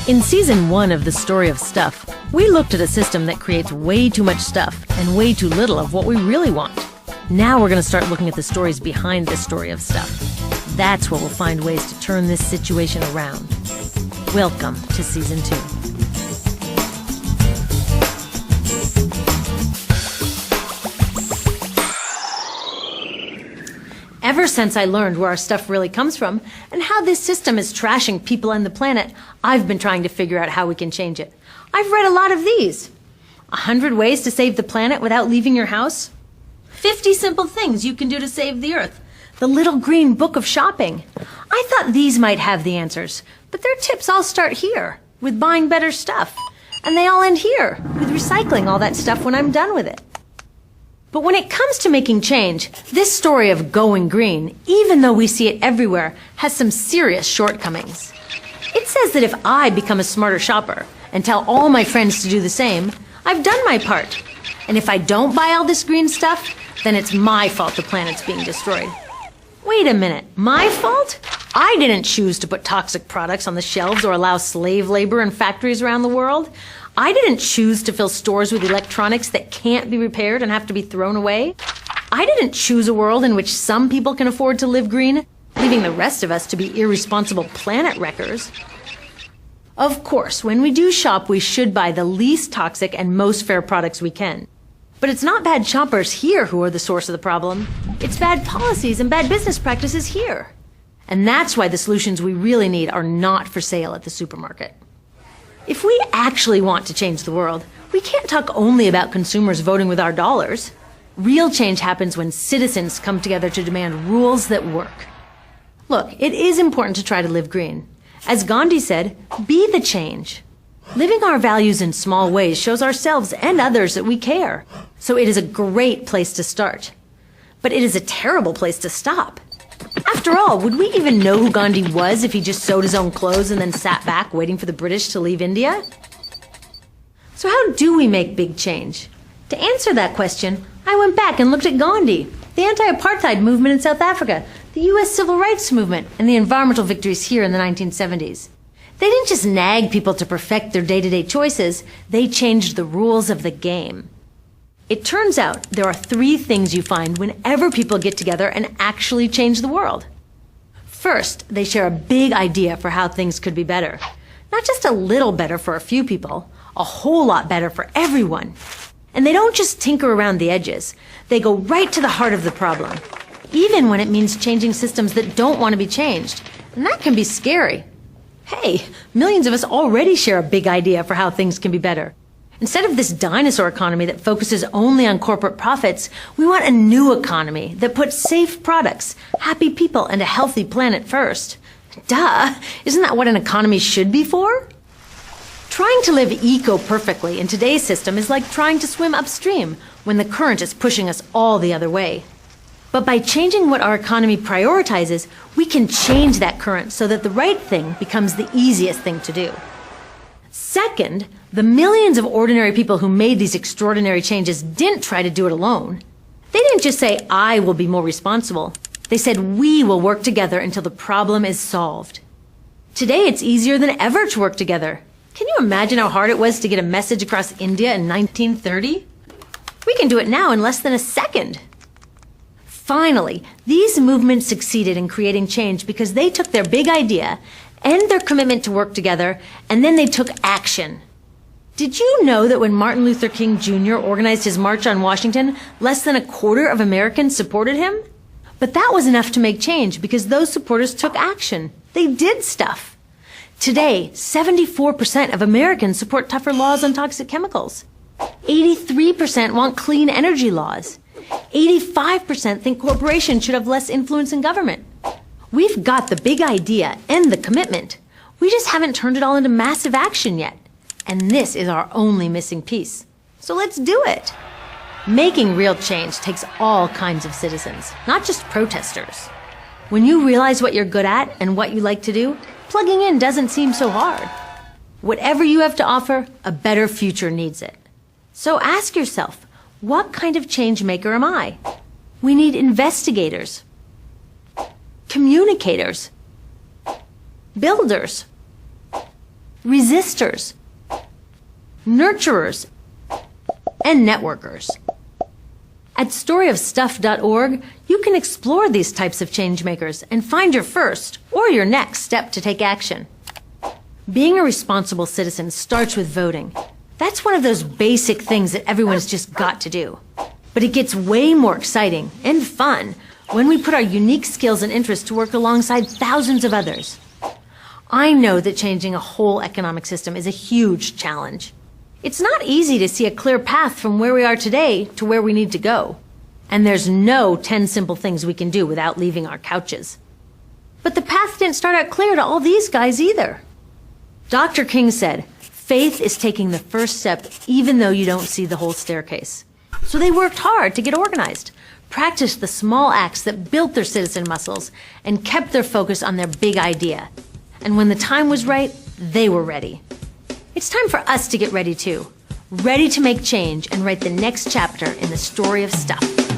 In Season 1 of The Story of Stuff, we looked at a system that creates way too much stuff and way too little of what we really want. Now we're going to start looking at the stories behind this story of stuff. That's where we'll find ways to turn this situation around. Welcome to Season 2. Ever since I learned where our stuff really comes from and how this system is trashing people and the planet, I've been trying to figure out how we can change it. I've read a lot of these. 100 ways to save the planet without leaving your house. 50 simple things you can do to save the Earth. The Little Green Book of Shopping. I thought these might have the answers, but their tips all start here, with buying better stuff. And they all end here, with recycling all that stuff when I'm done with it. But when it comes to making change, this story of going green, even though we see it everywhere, has some serious shortcomings. It says that if I become a smarter shopper and tell all my friends to do the same, I've done my part. And if I don't buy all this green stuff, then it's my fault the planet's being destroyed. Wait a minute, my fault? I didn't choose to put toxic products on the shelves or allow slave labor in factories around the world. I didn't choose to fill stores with electronics that can't be repaired and have to be thrown away. I didn't choose a world in which some people can afford to live green, leaving the rest of us to be irresponsible planet wreckers. Of course, when we do shop, we should buy the least toxic and most fair products we can. But it's not bad shoppers here who are the source of the problem. It's bad policies and bad business practices here. And that's why the solutions we really need are not for sale at the supermarket. If we actually want to change the world, we can't talk only about consumers voting with our dollars. Real change happens when citizens come together to demand rules that work. Look, it is important to try to live green. As Gandhi said, be the change. Living our values in small ways shows ourselves and others that we care. So it is a great place to start. But it is a terrible place to stop. After all, would we even know who Gandhi was if he just sewed his own clothes and then sat back waiting for the British to leave India? So how do we make big change? To answer that question, I went back and looked at Gandhi, the anti-apartheid movement in South Africa, the US civil rights movement, and the environmental victories here in the 1970s. They didn't just nag people to perfect their day-to-day choices, they changed the rules of the game. It turns out there are 3 things you find whenever people get together and actually change the world. First, they share a big idea for how things could be better. Not just a little better for a few people, a whole lot better for everyone. And they don't just tinker around the edges. They go right to the heart of the problem, even when it means changing systems that don't want to be changed. And that can be scary. Hey, millions of us already share a big idea for how things can be better. Instead of this dinosaur economy that focuses only on corporate profits, we want a new economy that puts safe products, happy people, and a healthy planet first. Duh! Isn't that what an economy should be for? Trying to live eco-perfectly in today's system is like trying to swim upstream when the current is pushing us all the other way. But by changing what our economy prioritizes, we can change that current so that the right thing becomes the easiest thing to do. Second, the millions of ordinary people who made these extraordinary changes didn't try to do it alone. They didn't just say, I will be more responsible. They said, we will work together until the problem is solved. Today, it's easier than ever to work together. Can you imagine how hard it was to get a message across India in 1930? We can do it now in less than a second. Finally, these movements succeeded in creating change because they took their big idea and their commitment to work together, and then they took action. Did you know that when Martin Luther King Jr. organized his March on Washington, less than a quarter of Americans supported him? But that was enough to make change because those supporters took action. They did stuff. Today, 74% of Americans support tougher laws on toxic chemicals. 83% want clean energy laws. 85% think corporations should have less influence in government. We've got the big idea and the commitment. We just haven't turned it all into massive action yet. And this is our only missing piece. So let's do it. Making real change takes all kinds of citizens, not just protesters. When you realize what you're good at and what you like to do, plugging in doesn't seem so hard. Whatever you have to offer, a better future needs it. So ask yourself, what kind of change maker am I? We need investigators, communicators, builders, resistors, nurturers, and networkers. At storyofstuff.org, you can explore these types of changemakers and find your first or your next step to take action. Being a responsible citizen starts with voting. That's one of those basic things that everyone's just got to do. But it gets way more exciting and fun when we put our unique skills and interests to work alongside thousands of others. I know that changing a whole economic system is a huge challenge. It's not easy to see a clear path from where we are today to where we need to go. And there's no 10 simple things we can do without leaving our couches. But the path didn't start out clear to all these guys either. Dr. King said, faith is taking the first step even though you don't see the whole staircase. So they worked hard to get organized, practiced the small acts that built their citizen muscles, and kept their focus on their big idea. And when the time was right, they were ready. It's time for us to get ready too. Ready to make change and write the next chapter in the story of stuff.